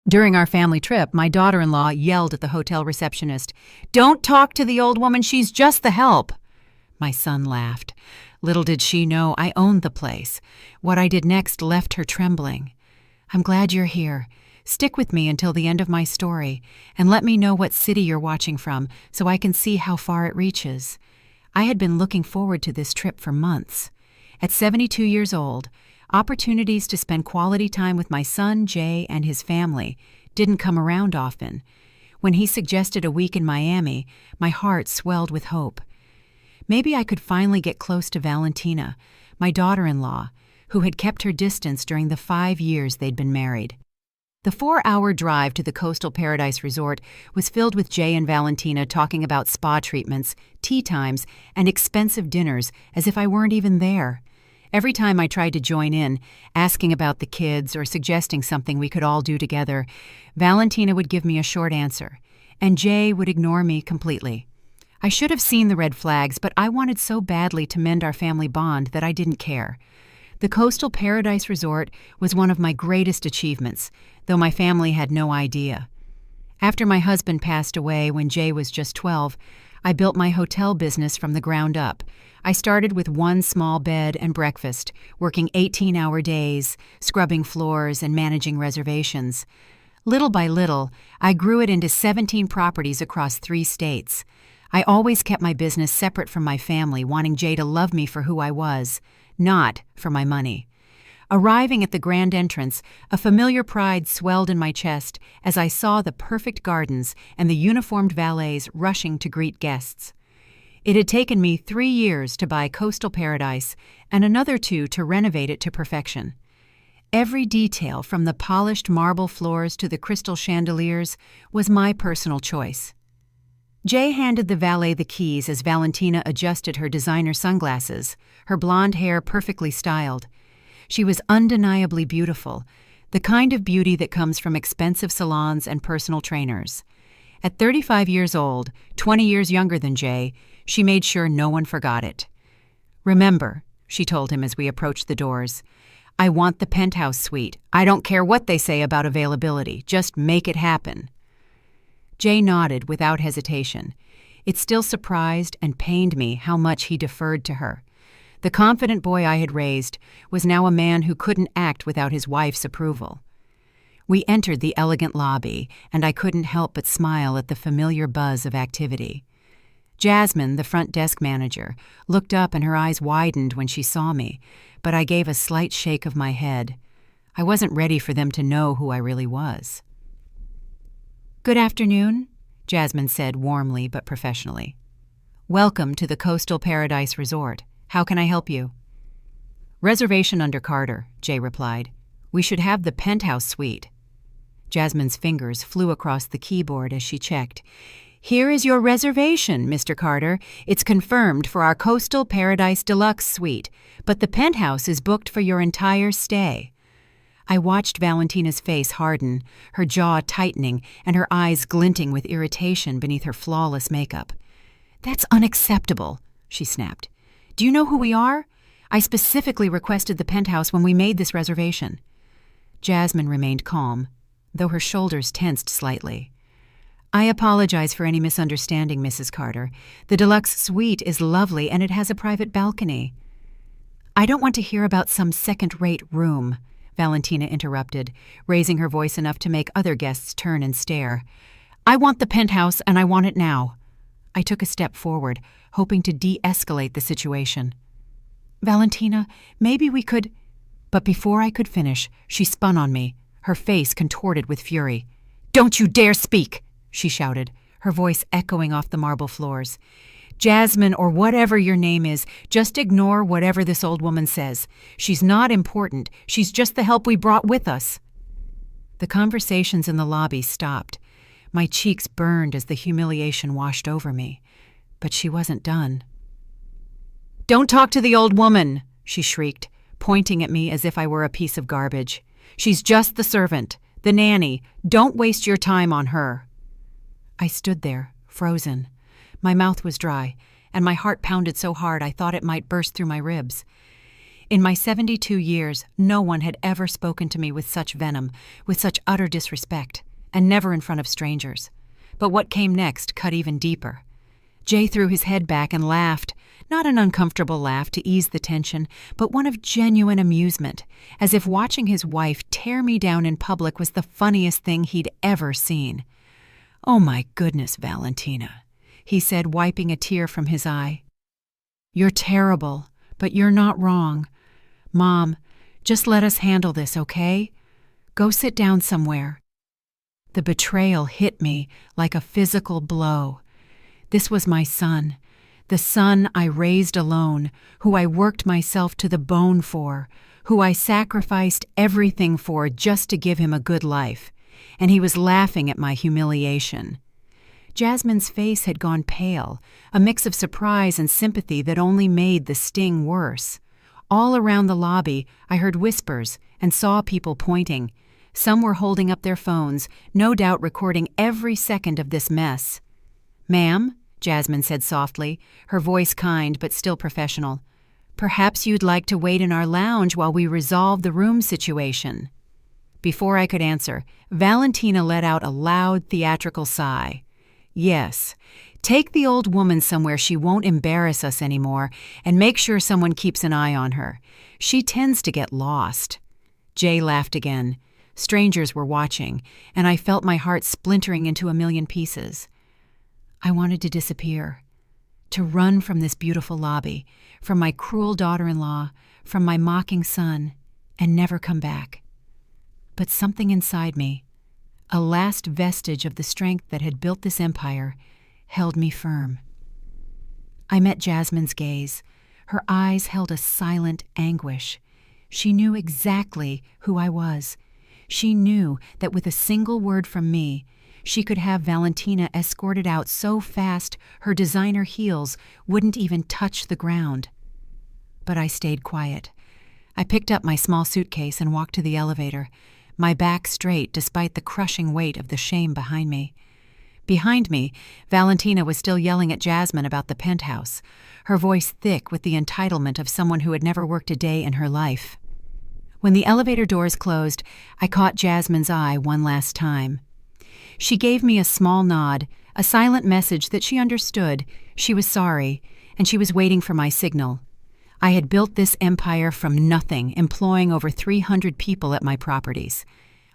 During our family trip, my daughter-in-law yelled at the hotel receptionist, "Don't talk to the old woman, she's just the help." My son laughed. Little did she know I owned the place. What I did next left her trembling. "I'm glad you're here. Stick with me until the end of my story, and let me know what city you're watching from so I can see how far it reaches." I had been looking forward to this trip for months. At 72 years old, opportunities to spend quality time with my son, Jay, and his family didn't come around often. When he suggested a week in Miami, my heart swelled with hope. Maybe I could finally get close to Valentina, my daughter-in-law, who had kept her distance during the 5 years they'd been married. The 4-hour drive to the Coastal Paradise Resort was filled with Jay and Valentina talking about spa treatments, tea times, and expensive dinners as if I weren't even there. Every time I tried to join in, asking about the kids or suggesting something we could all do together, Valentina would give me a short answer, and Jay would ignore me completely. I should have seen the red flags, but I wanted so badly to mend our family bond that I didn't care. The Coastal Paradise Resort was one of my greatest achievements, though my family had no idea. After my husband passed away when Jay was just 12, I built my hotel business from the ground up. I started with one small bed and breakfast, working 18-hour days, scrubbing floors and managing reservations. Little by little, I grew it into 17 properties across 3 states. I always kept my business separate from my family, wanting Jay to love me for who I was, not for my money. Arriving at the grand entrance, a familiar pride swelled in my chest as I saw the perfect gardens and the uniformed valets rushing to greet guests. It had taken me 3 years to buy Coastal Paradise and another 2 to renovate it to perfection. Every detail, from the polished marble floors to the crystal chandeliers, was my personal choice. Jay handed the valet the keys as Valentina adjusted her designer sunglasses, her blonde hair perfectly styled. She was undeniably beautiful, the kind of beauty that comes from expensive salons and personal trainers. At 35 years old, 20 years younger than Jay, she made sure no one forgot it. "Remember," she told him as we approached the doors, "I want the penthouse suite. I don't care what they say about availability. Just make it happen." Jay nodded without hesitation. It still surprised and pained me how much he deferred to her. The confident boy I had raised was now a man who couldn't act without his wife's approval. We entered the elegant lobby, and I couldn't help but smile at the familiar buzz of activity. Jasmine, the front desk manager, looked up and her eyes widened when she saw me, but I gave a slight shake of my head. I wasn't ready for them to know who I really was. "Good afternoon," Jasmine said warmly but professionally. "Welcome to the Coastal Paradise Resort. How can I help you?" "Reservation under Carter," Jay replied. "We should have the penthouse suite." Jasmine's fingers flew across the keyboard as she checked. "Here is your reservation, Mr. Carter. It's confirmed for our Coastal Paradise Deluxe suite, but the penthouse is booked for your entire stay." I watched Valentina's face harden, her jaw tightening and her eyes glinting with irritation beneath her flawless makeup. "That's unacceptable," she snapped. "Do you know who we are? I specifically requested the penthouse when we made this reservation." Jasmine remained calm, though her shoulders tensed slightly. "I apologize for any misunderstanding, Mrs. Carter. The deluxe suite is lovely and it has a private balcony." "I don't want to hear about some second-rate room," Valentina interrupted, raising her voice enough to make other guests turn and stare. "I want the penthouse and I want it now." I took a step forward, hoping to de-escalate the situation. "Valentina, maybe we could—" But before I could finish, she spun on me, her face contorted with fury. "Don't you dare speak!" she shouted, her voice echoing off the marble floors. "Jasmine, or whatever your name is, just ignore whatever this old woman says. She's not important. She's just the help we brought with us." The conversations in the lobby stopped. My cheeks burned as the humiliation washed over me. But she wasn't done. "Don't talk to the old woman," she shrieked, pointing at me as if I were a piece of garbage. "She's just the servant, the nanny. Don't waste your time on her." I stood there, frozen. My mouth was dry, and my heart pounded so hard I thought it might burst through my ribs. In my 72 years, no one had ever spoken to me with such venom, with such utter disrespect, and never in front of strangers. But what came next cut even deeper. Jay threw his head back and laughed, not an uncomfortable laugh to ease the tension, but one of genuine amusement, as if watching his wife tear me down in public was the funniest thing he'd ever seen. "Oh my goodness, Valentina," he said, wiping a tear from his eye. "You're terrible, but you're not wrong. Mom, just let us handle this, okay? Go sit down somewhere." The betrayal hit me like a physical blow. This was my son, the son I raised alone, who I worked myself to the bone for, who I sacrificed everything for just to give him a good life, and he was laughing at my humiliation. Jasmine's face had gone pale, a mix of surprise and sympathy that only made the sting worse. All around the lobby, I heard whispers and saw people pointing. Some were holding up their phones, no doubt recording every second of this mess. "Ma'am," Jasmine said softly, her voice kind but still professional, "perhaps you'd like to wait in our lounge while we resolve the room situation." Before I could answer, Valentina let out a loud theatrical sigh. "Yes, take the old woman somewhere she won't embarrass us anymore, and make sure someone keeps an eye on her. She tends to get lost." Jay laughed again. Strangers were watching, and I felt my heart splintering into a million pieces. I wanted to disappear, to run from this beautiful lobby, from my cruel daughter-in-law, from my mocking son, and never come back. But something inside me, a last vestige of the strength that had built this empire, held me firm. I met Jasmine's gaze. Her eyes held a silent anguish. She knew exactly who I was. She knew that with a single word from me, she could have Valentina escorted out so fast her designer heels wouldn't even touch the ground. But I stayed quiet. I picked up my small suitcase and walked to the elevator, my back straight despite the crushing weight of the shame behind me. Behind me, Valentina was still yelling at Jasmine about the penthouse, her voice thick with the entitlement of someone who had never worked a day in her life. When the elevator doors closed, I caught Jasmine's eye one last time. She gave me a small nod, a silent message that she understood, she was sorry, and she was waiting for my signal. I had built this empire from nothing, employing over 300 people at my properties.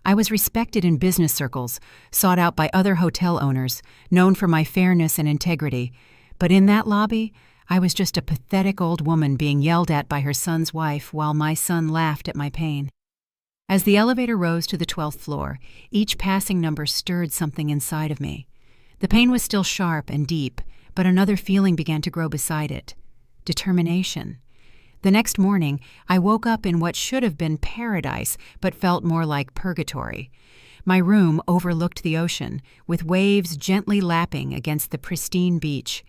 I was respected in business circles, sought out by other hotel owners, known for my fairness and integrity. But in that lobby, I was just a pathetic old woman being yelled at by her son's wife while my son laughed at my pain. As the elevator rose to the 12th floor, each passing number stirred something inside of me. The pain was still sharp and deep, but another feeling began to grow beside it: determination. The next morning, I woke up in what should have been paradise, but felt more like purgatory. My room overlooked the ocean, with waves gently lapping against the pristine beach.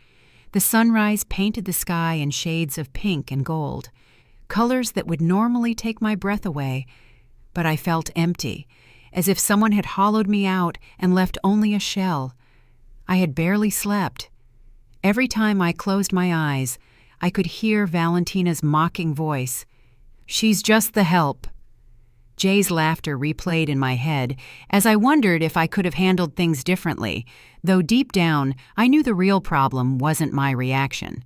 The sunrise painted the sky in shades of pink and gold, colors that would normally take my breath away. But I felt empty, as if someone had hollowed me out and left only a shell. I had barely slept. Every time I closed my eyes, I could hear Valentina's mocking voice. "She's just the help." Jay's laughter replayed in my head as I wondered if I could have handled things differently, though deep down I knew the real problem wasn't my reaction.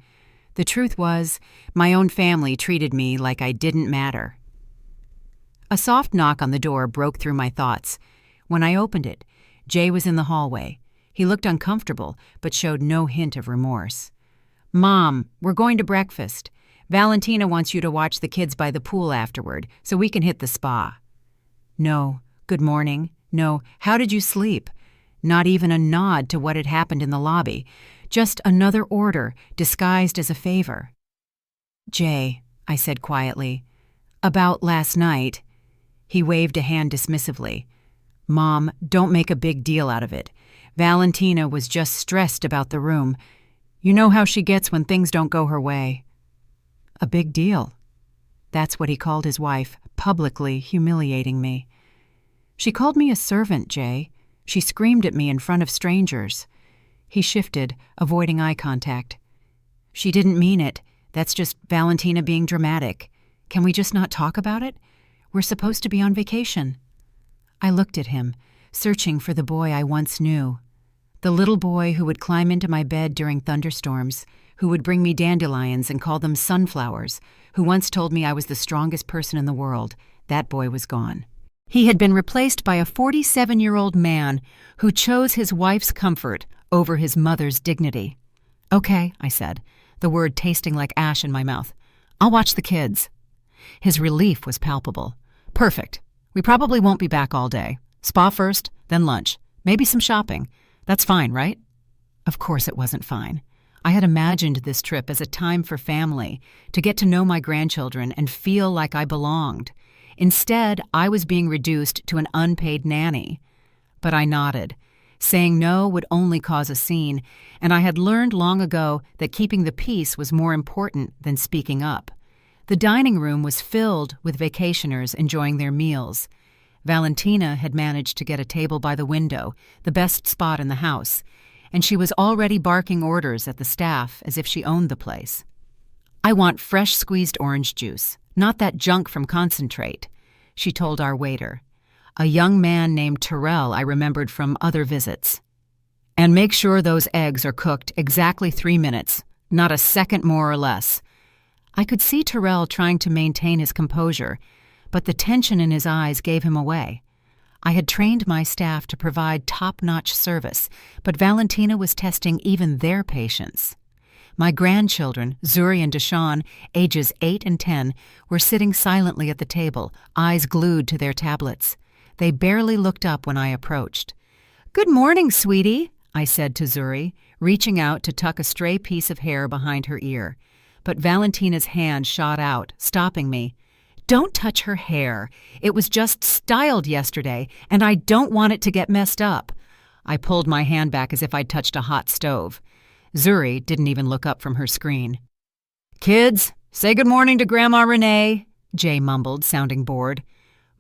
The truth was, my own family treated me like I didn't matter. A soft knock on the door broke through my thoughts. When I opened it, Jay was in the hallway. He looked uncomfortable, but showed no hint of remorse. "Mom, we're going to breakfast. Valentina wants you to watch the kids by the pool afterward, so we can hit the spa." No, good morning. No, how did you sleep? Not even a nod to what had happened in the lobby. Just another order, disguised as a favor. "Jay," I said quietly, "about last night." He waved a hand dismissively. "Mom, don't make a big deal out of it. Valentina was just stressed about the room. You know how she gets when things don't go her way." A big deal. That's what he called his wife, publicly humiliating me. "She called me a servant, Jay. She screamed at me in front of strangers." He shifted, avoiding eye contact. "She didn't mean it. That's just Valentina being dramatic. Can we just not talk about it? We're supposed to be on vacation." I looked at him, searching for the boy I once knew. The little boy who would climb into my bed during thunderstorms, who would bring me dandelions and call them sunflowers, who once told me I was the strongest person in the world. That boy was gone. He had been replaced by a 47-year-old man who chose his wife's comfort over his mother's dignity. "Okay," I said, the word tasting like ash in my mouth. "I'll watch the kids." His relief was palpable. "Perfect. We probably won't be back all day. Spa first, then lunch. Maybe some shopping. That's fine, right?" Of course it wasn't fine. I had imagined this trip as a time for family, to get to know my grandchildren and feel like I belonged. Instead, I was being reduced to an unpaid nanny. But I nodded. Saying no would only cause a scene, and I had learned long ago that keeping the peace was more important than speaking up. The dining room was filled with vacationers enjoying their meals. Valentina had managed to get a table by the window, the best spot in the house, and she was already barking orders at the staff as if she owned the place. "I want fresh squeezed orange juice, not that junk from Concentrate," she told our waiter. A young man named Terrell I remembered from other visits. "And make sure those eggs are cooked exactly 3 minutes, not a second more or less." I could see Terrell trying to maintain his composure, but the tension in his eyes gave him away. I had trained my staff to provide top-notch service, but Valentina was testing even their patience. My grandchildren, Zuri and Deshawn, ages 8 and 10, were sitting silently at the table, eyes glued to their tablets. They barely looked up when I approached. "Good morning, sweetie," I said to Zuri, reaching out to tuck a stray piece of hair behind her ear. But Valentina's hand shot out, stopping me. "Don't touch her hair. It was just styled yesterday, and I don't want it to get messed up." I pulled my hand back as if I'd touched a hot stove. Zuri didn't even look up from her screen. "Kids, say good morning to Grandma Renee," Jay mumbled, sounding bored.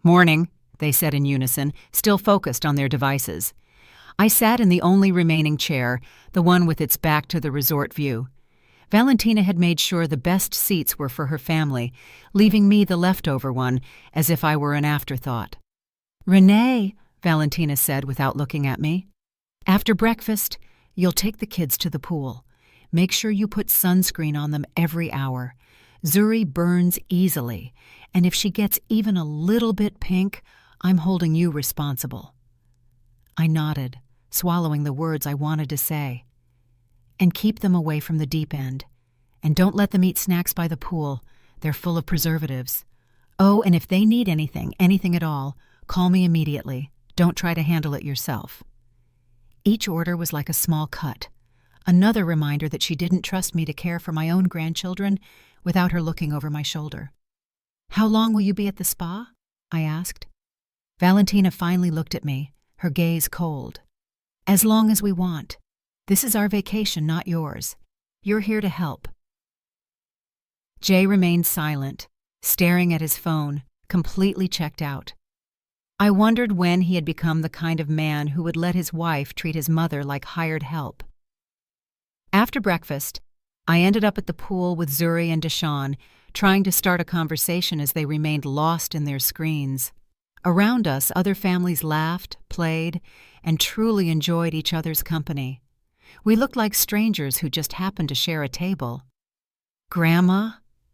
"Morning," they said in unison, still focused on their devices. I sat in the only remaining chair, the one with its back to the resort view. Valentina had made sure the best seats were for her family, leaving me the leftover one, as if I were an afterthought. "Renee," Valentina said without looking at me, "after breakfast, you'll take the kids to the pool. Make sure you put sunscreen on them every hour. Zuri burns easily, and if she gets even a little bit pink, I'm holding you responsible." I nodded, swallowing the words I wanted to say. "And keep them away from the deep end. And don't let them eat snacks by the pool. They're full of preservatives. Oh, and if they need anything at all, call me immediately. Don't try to handle it yourself." Each order was like a small cut, another reminder that she didn't trust me to care for my own grandchildren without her looking over my shoulder. "How long will you be at the spa?" I asked. Valentina finally looked at me, her gaze cold. "As long as we want. This is our vacation, not yours. You're here to help." Jay remained silent, staring at his phone, completely checked out. I wondered when he had become the kind of man who would let his wife treat his mother like hired help. After breakfast, I ended up at the pool with Zuri and Deshawn, trying to start a conversation as they remained lost in their screens. Around us, other families laughed, played, and truly enjoyed each other's company. We looked like strangers who just happened to share a table. "Grandma,"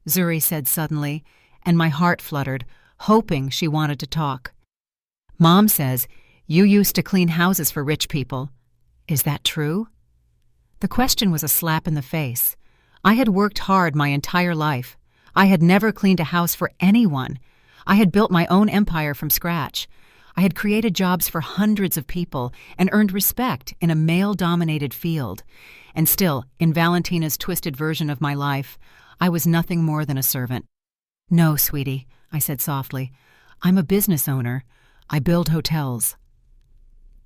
Zuri said suddenly, and my heart fluttered, hoping she wanted to talk. "Mom says you used to clean houses for rich people. Is that true?" The question was a slap in the face. I had worked hard my entire life. I had never cleaned a house for anyone. I had built my own empire from scratch. I had created jobs for hundreds of people and earned respect in a male-dominated field. And still, in Valentina's twisted version of my life, I was nothing more than a servant. "No, sweetie," I said softly. "I'm a business owner. I build hotels."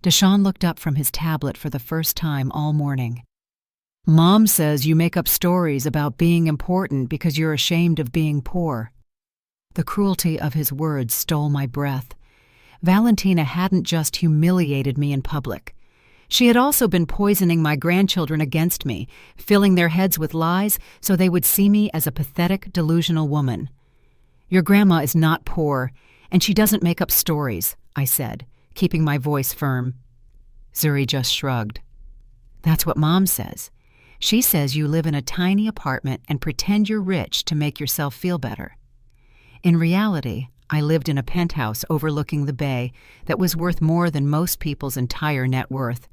Deshawn looked up from his tablet for the first time all morning. "Mom says you make up stories about being important because you're ashamed of being poor." The cruelty of his words stole my breath. Valentina hadn't just humiliated me in public. She had also been poisoning my grandchildren against me, filling their heads with lies so they would see me as a pathetic, delusional woman. Your grandma is not poor, and she doesn't make up stories, I said, keeping my voice firm. Zuri just shrugged. That's what Mom says. She says you live in a tiny apartment and pretend you're rich to make yourself feel better. In reality, I lived in a penthouse overlooking the bay that was worth more than most people's entire net worth.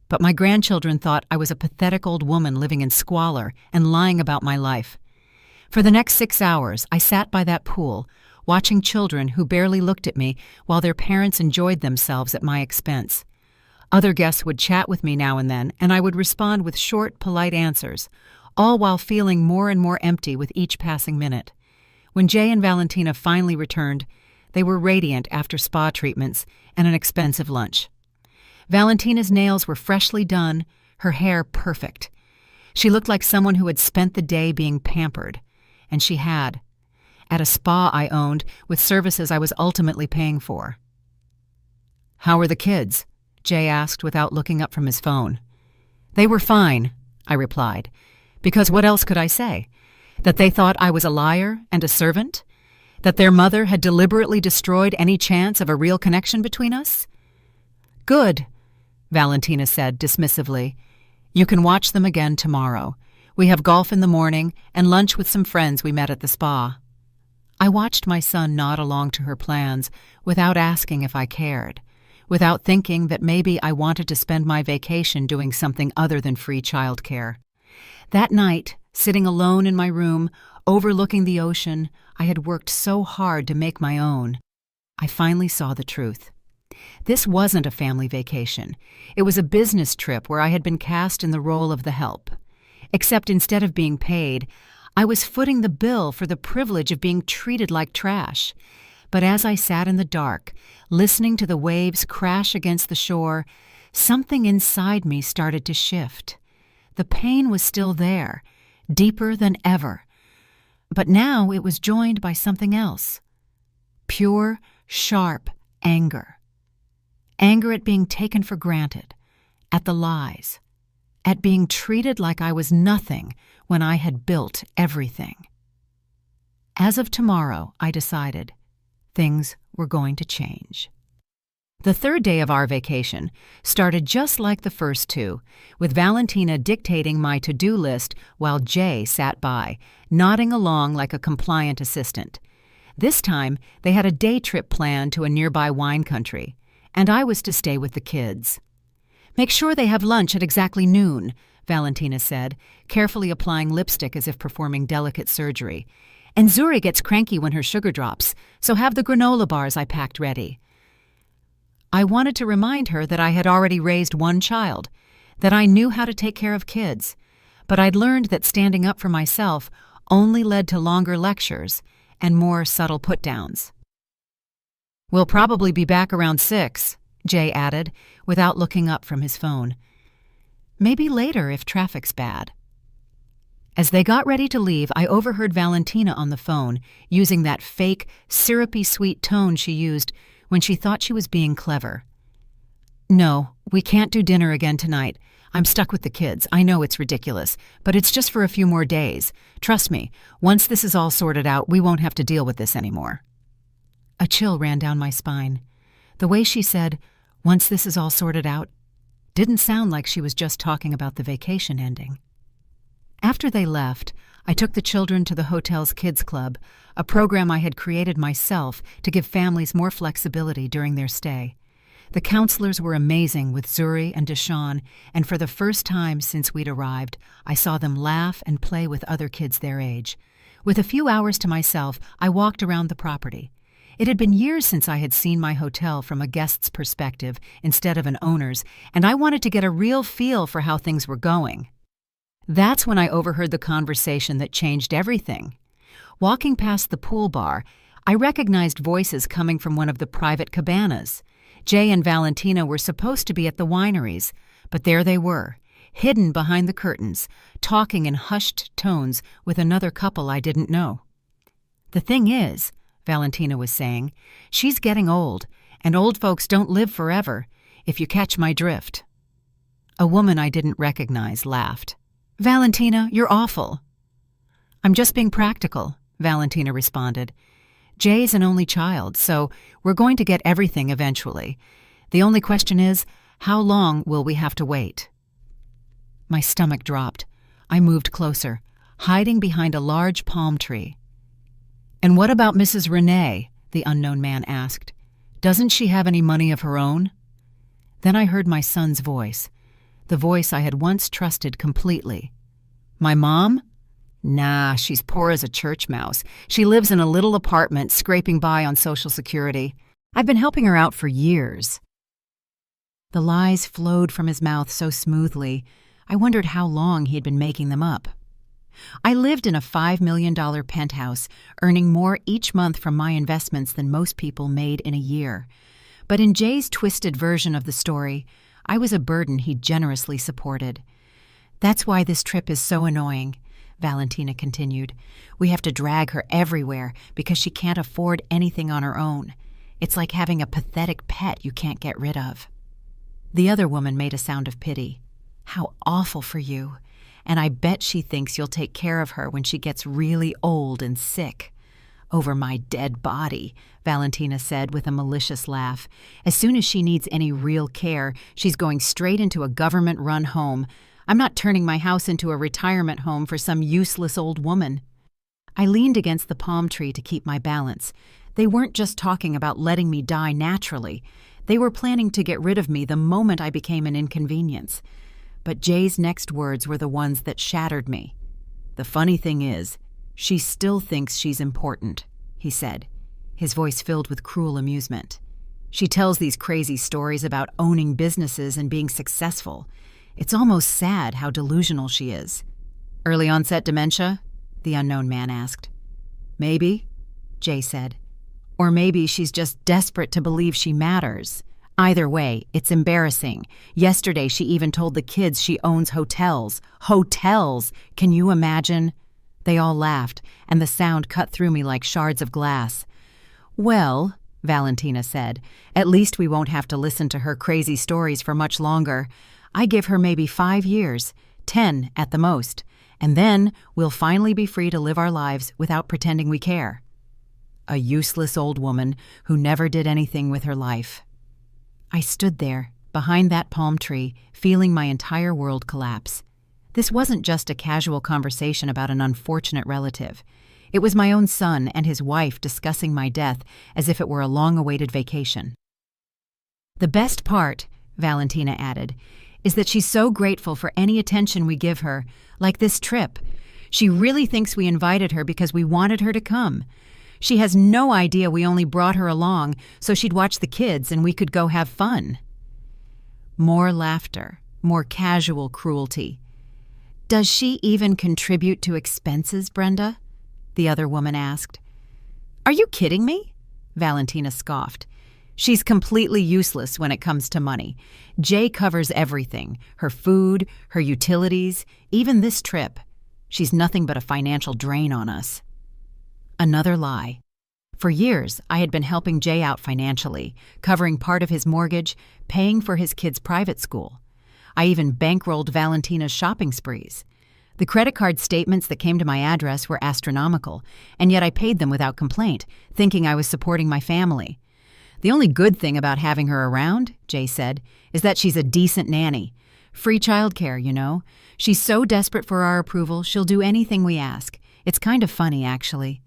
But my grandchildren thought I was a pathetic old woman living in squalor and lying about my life. For the next 6 hours, I sat by that pool, watching children who barely looked at me while their parents enjoyed themselves at my expense. Other guests would chat with me now and then, and I would respond with short, polite answers, all while feeling more and more empty with each passing minute. When Jay and Valentina finally returned, they were radiant after spa treatments and an expensive lunch. Valentina's nails were freshly done, her hair perfect. She looked like someone who had spent the day being pampered, and she had, at a spa I owned with services I was ultimately paying for. "How were the kids?" Jay asked without looking up from his phone. "They were fine," I replied, because what else could I say? That they thought I was a liar and a servant? That their mother had deliberately destroyed any chance of a real connection between us? "Good," Valentina said dismissively. "You can watch them again tomorrow. We have golf in the morning and lunch with some friends we met at the spa." I watched my son nod along to her plans without asking if I cared, without thinking that maybe I wanted to spend my vacation doing something other than free childcare. That night, sitting alone in my room, overlooking the ocean I had worked so hard to make my own, I finally saw the truth. This wasn't a family vacation. It was a business trip where I had been cast in the role of the help. Except instead of being paid, I was footing the bill for the privilege of being treated like trash. But as I sat in the dark, listening to the waves crash against the shore, something inside me started to shift. The pain was still there, deeper than ever. But now it was joined by something else. Pure, sharp anger. Anger at being taken for granted, at the lies, at being treated like I was nothing when I had built everything. As of tomorrow, I decided, things were going to change. The third day of our vacation started just like the first two, with Valentina dictating my to-do list while Jay sat by, nodding along like a compliant assistant. This time, they had a day trip planned to a nearby wine country, and I was to stay with the kids. "Make sure they have lunch at exactly noon," Valentina said, carefully applying lipstick as if performing delicate surgery. "And Zuri gets cranky when her sugar drops, so have the granola bars I packed ready." I wanted to remind her that I had already raised one child, that I knew how to take care of kids, but I'd learned that standing up for myself only led to longer lectures and more subtle put-downs. "We'll probably be back around 6, Jay added, without looking up from his phone. "Maybe later if traffic's bad." As they got ready to leave, I overheard Valentina on the phone, using that fake, syrupy sweet tone she used when she thought she was being clever. "No, we can't do dinner again tonight. I'm stuck with the kids. I know it's ridiculous, but it's just for a few more days. Trust me, once this is all sorted out, we won't have to deal with this anymore." A chill ran down my spine. The way she said, "once this is all sorted out," didn't sound like she was just talking about the vacation ending. After they left, I took the children to the hotel's kids club, a program I had created myself to give families more flexibility during their stay. The counselors were amazing with Zuri and Deshawn, and for the first time since we'd arrived, I saw them laugh and play with other kids their age. With a few hours to myself, I walked around the property. It had been years since I had seen my hotel from a guest's perspective instead of an owner's, and I wanted to get a real feel for how things were going. That's when I overheard the conversation that changed everything. Walking past the pool bar, I recognized voices coming from one of the private cabanas. Jay and Valentina were supposed to be at the wineries, but there they were, hidden behind the curtains, talking in hushed tones with another couple I didn't know. "The thing is," Valentina was saying, "she's getting old, and old folks don't live forever, if you catch my drift." A woman I didn't recognize laughed. "Valentina, you're awful." "I'm just being practical," Valentina responded. Jay's an only child, so we're going to get everything eventually. The only question is, how long will we have to wait? My stomach dropped. I moved closer, hiding behind a large palm tree. And what about Mrs. Renee? The unknown man asked. Doesn't she have any money of her own? Then I heard my son's voice, the voice I had once trusted completely. My mom? Nah, she's poor as a church mouse. She lives in a little apartment, scraping by on Social Security. I've been helping her out for years. The lies flowed from his mouth so smoothly, I wondered how long he had been making them up. I lived in a $5 million penthouse, earning more each month from my investments than most people made in a year. But in Jay's twisted version of the story, I was a burden he generously supported. That's why this trip is so annoying, Valentina continued. We have to drag her everywhere because she can't afford anything on her own. It's like having a pathetic pet you can't get rid of. The other woman made a sound of pity. How awful for you. And I bet she thinks you'll take care of her when she gets really old and sick. Over my dead body, Valentina said with a malicious laugh. As soon as she needs any real care, she's going straight into a government-run home. I'm not turning my house into a retirement home for some useless old woman. I leaned against the palm tree to keep my balance. They weren't just talking about letting me die naturally. They were planning to get rid of me the moment I became an inconvenience. But Jay's next words were the ones that shattered me. The funny thing is, she still thinks she's important, he said, his voice filled with cruel amusement. She tells these crazy stories about owning businesses and being successful. It's almost sad how delusional she is. Early onset dementia? The unknown man asked. Maybe, Jay said. Or maybe she's just desperate to believe she matters. Either way, it's embarrassing. Yesterday, she even told the kids she owns hotels. Hotels! Can you imagine? They all laughed, and the sound cut through me like shards of glass. Well, Valentina said, at least we won't have to listen to her crazy stories for much longer. I give her maybe 5 years, 10 at the most, and then we'll finally be free to live our lives without pretending we care. A useless old woman who never did anything with her life. I stood there, behind that palm tree, feeling my entire world collapse. This wasn't just a casual conversation about an unfortunate relative. It was my own son and his wife discussing my death as if it were a long-awaited vacation. The best part, Valentina added, is that she's so grateful for any attention we give her, like this trip. She really thinks we invited her because we wanted her to come. She has no idea we only brought her along so she'd watch the kids and we could go have fun. More laughter, more casual cruelty. Does she even contribute to expenses, Brenda? The other woman asked. Are you kidding me? Valentina scoffed. She's completely useless when it comes to money. Jay covers everything, her food, her utilities, even this trip. She's nothing but a financial drain on us. Another lie. For years, I had been helping Jay out financially, covering part of his mortgage, paying for his kids' private school. I even bankrolled Valentina's shopping sprees. The credit card statements that came to my address were astronomical, and yet I paid them without complaint, thinking I was supporting my family. The only good thing about having her around, Jay said, is that she's a decent nanny. Free childcare, you know. She's so desperate for our approval, she'll do anything we ask. It's kind of funny, actually.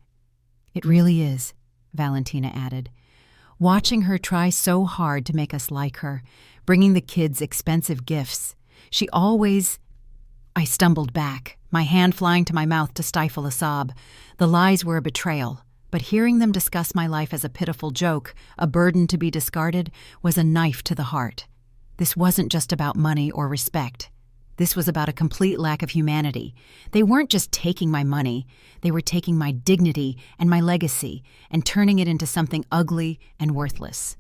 It really is, Valentina added. Watching her try so hard to make us like her, bringing the kids expensive gifts. She always... I stumbled back, my hand flying to my mouth to stifle a sob. The lies were a betrayal, but hearing them discuss my life as a pitiful joke, a burden to be discarded, was a knife to the heart. This wasn't just about money or respect. This was about a complete lack of humanity. They weren't just taking my money, they were taking my dignity and my legacy and turning it into something ugly and worthless.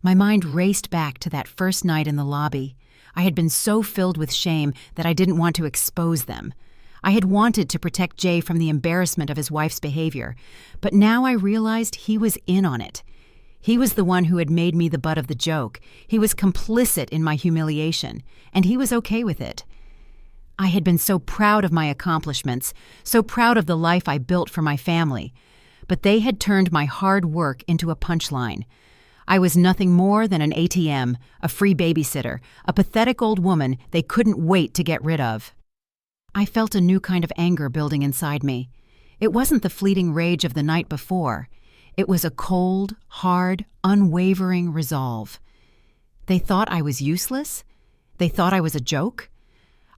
My mind raced back to that first night in the lobby. I had been so filled with shame that I didn't want to expose them. I had wanted to protect Jay from the embarrassment of his wife's behavior, but now I realized he was in on it. He was the one who had made me the butt of the joke. He was complicit in my humiliation, and he was okay with it. I had been so proud of my accomplishments, so proud of the life I built for my family. But they had turned my hard work into a punchline. I was nothing more than an ATM, a free babysitter, a pathetic old woman they couldn't wait to get rid of. I felt a new kind of anger building inside me. It wasn't the fleeting rage of the night before. It was a cold, hard, unwavering resolve. They thought I was useless? They thought I was a joke?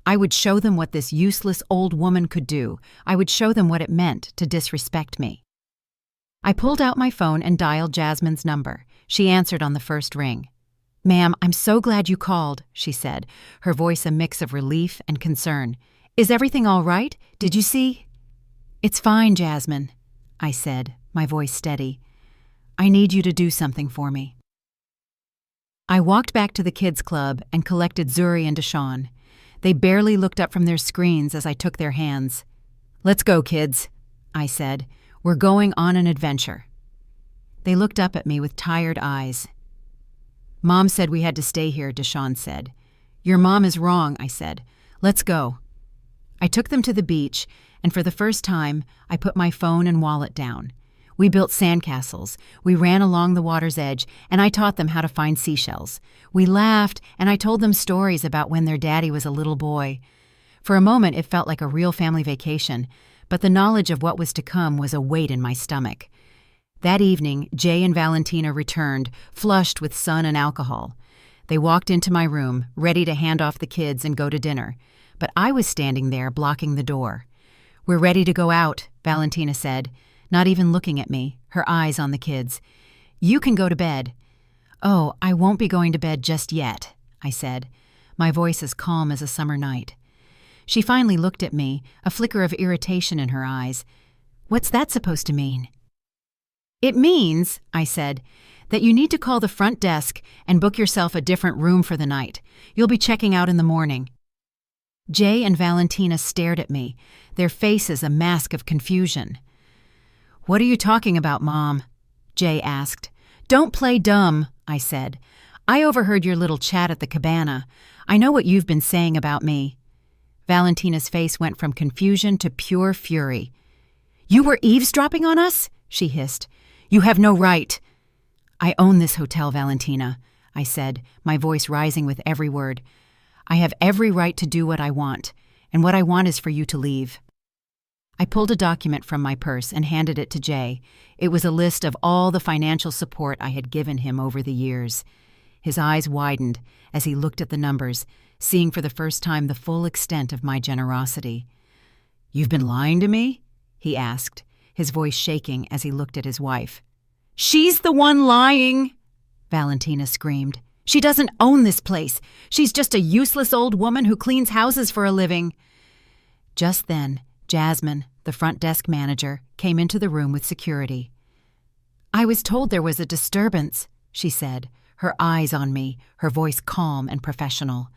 I would show them what this useless old woman could do. I would show them what it meant to disrespect me. I pulled out my phone and dialed Jasmine's number. She answered on the first ring. "Ma'am, I'm so glad you called," she said, her voice a mix of relief and concern. "Is everything all right? Did you see?" "It's fine, Jasmine," I said, my voice steady. "I need you to do something for me." I walked back to the kids' club and collected Zuri and Deshawn. They barely looked up from their screens as I took their hands. "Let's go, kids," I said. "We're going on an adventure." They looked up at me with tired eyes. "Mom said we had to stay here," Deshawn said. "Your mom is wrong," I said. "Let's go." I took them to the beach, and for the first time, I put my phone and wallet down. We built sandcastles, we ran along the water's edge, and I taught them how to find seashells. We laughed, and I told them stories about when their daddy was a little boy. For a moment, it felt like a real family vacation, but the knowledge of what was to come was a weight in my stomach. That evening, Jay and Valentina returned, flushed with sun and alcohol. They walked into my room, ready to hand off the kids and go to dinner, but I was standing there blocking the door. "We're ready to go out," Valentina said, not even looking at me, her eyes on the kids. "You can go to bed." "Oh, I won't be going to bed just yet," I said, my voice as calm as a summer night. She finally looked at me, a flicker of irritation in her eyes. "What's that supposed to mean?" "It means," I said, "that you need to call the front desk and book yourself a different room for the night. You'll be checking out in the morning." Jay and Valentina stared at me, their faces a mask of confusion. "What are you talking about, Mom?" Jay asked. "Don't play dumb," I said. "I overheard your little chat at the cabana. I know what you've been saying about me." Valentina's face went from confusion to pure fury. "You were eavesdropping on us?" she hissed. "You have no right." "I own this hotel, Valentina," I said, my voice rising with every word. "I have every right to do what I want, and what I want is for you to leave." I pulled a document from my purse and handed it to Jay. It was a list of all the financial support I had given him over the years. His eyes widened as he looked at the numbers, seeing for the first time the full extent of my generosity. "You've been lying to me?" he asked, his voice shaking as he looked at his wife. "She's the one lying!" Valentina screamed. "She doesn't own this place. She's just a useless old woman who cleans houses for a living." Just then, Jasmine, the front desk manager, came into the room with security. "I was told there was a disturbance," she said, her eyes on me, her voice calm and professional.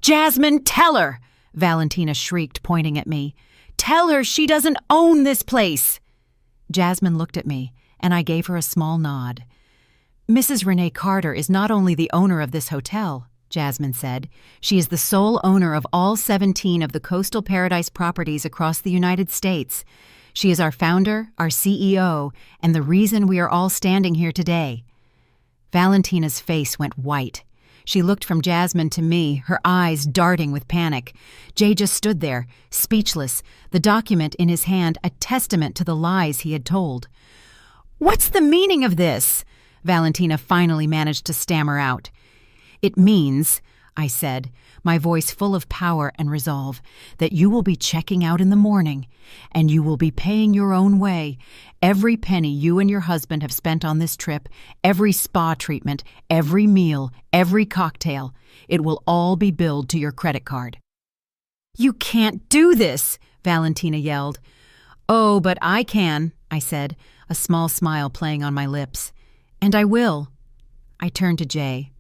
"Jasmine, tell her!" Valentina shrieked, pointing at me. "Tell her she doesn't own this place!" Jasmine looked at me, and I gave her a small nod. "Mrs. Renee Carter is not only the owner of this hotel," Jasmine said. "She is the sole owner of all 17 of the coastal paradise properties across the United States. She is our founder, our CEO, and the reason we are all standing here today." Valentina's face went white. She looked from Jasmine to me, her eyes darting with panic. Jay just stood there, speechless, the document in his hand a testament to the lies he had told. "What's the meaning of this?" Valentina finally managed to stammer out. "It means," I said, my voice full of power and resolve, "that you will be checking out in the morning, and you will be paying your own way. Every penny you and your husband have spent on this trip, every spa treatment, every meal, every cocktail, it will all be billed to your credit card." "You can't do this!" Valentina yelled. "Oh, but I can," I said, a small smile playing on my lips. "And I will." I turned to Jay.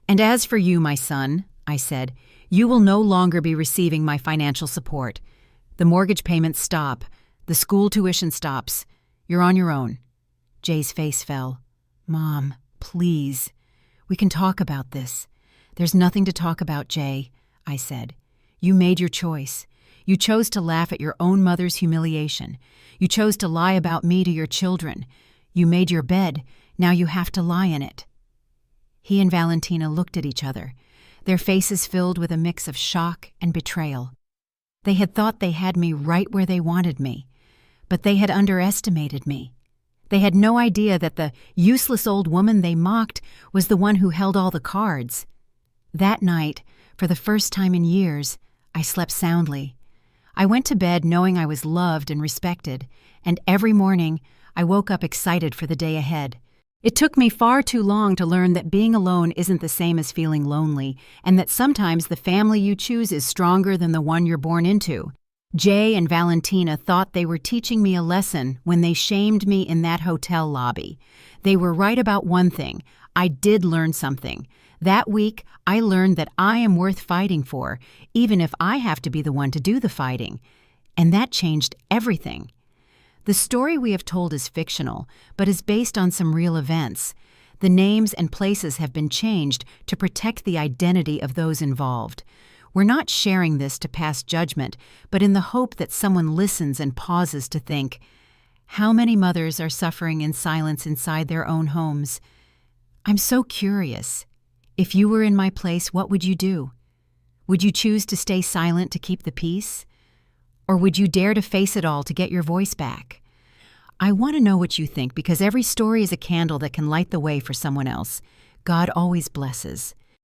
"And as for you, my son," I said, "you will no longer be receiving my financial support. The mortgage payments stop. The school tuition stops. You're on your own." Jay's face fell. "Mom, please. We can talk about this." "There's nothing to talk about, Jay," I said. You made your choice. You chose to laugh at your own mother's humiliation. You chose to lie about me to your children. You made your bed. Now you have to lie in it." He and Valentina looked at each other, their faces filled with a mix of shock and betrayal. They had thought they had me right where they wanted me, but they had underestimated me. They had no idea that the useless old woman they mocked was the one who held all the cards. That night, for the first time in years, I slept soundly. I went to bed knowing I was loved and respected, and every morning I woke up excited for the day ahead. It took me far too long to learn that being alone isn't the same as feeling lonely, and that sometimes the family you choose is stronger than the one you're born into. Jay and Valentina thought they were teaching me a lesson when they shamed me in that hotel lobby. They were right about one thing. I did learn something. That week, I learned that I am worth fighting for, even if I have to be the one to do the fighting. And that changed everything. The story we have told is fictional, but is based on some real events. The names and places have been changed to protect the identity of those involved. We're not sharing this to pass judgment, but in the hope that someone listens and pauses to think, how many mothers are suffering in silence inside their own homes? I'm so curious. If you were in my place, what would you do? Would you choose to stay silent to keep the peace? Or would you dare to face it all to get your voice back? I want to know what you think, because every story is a candle that can light the way for someone else. God always blesses.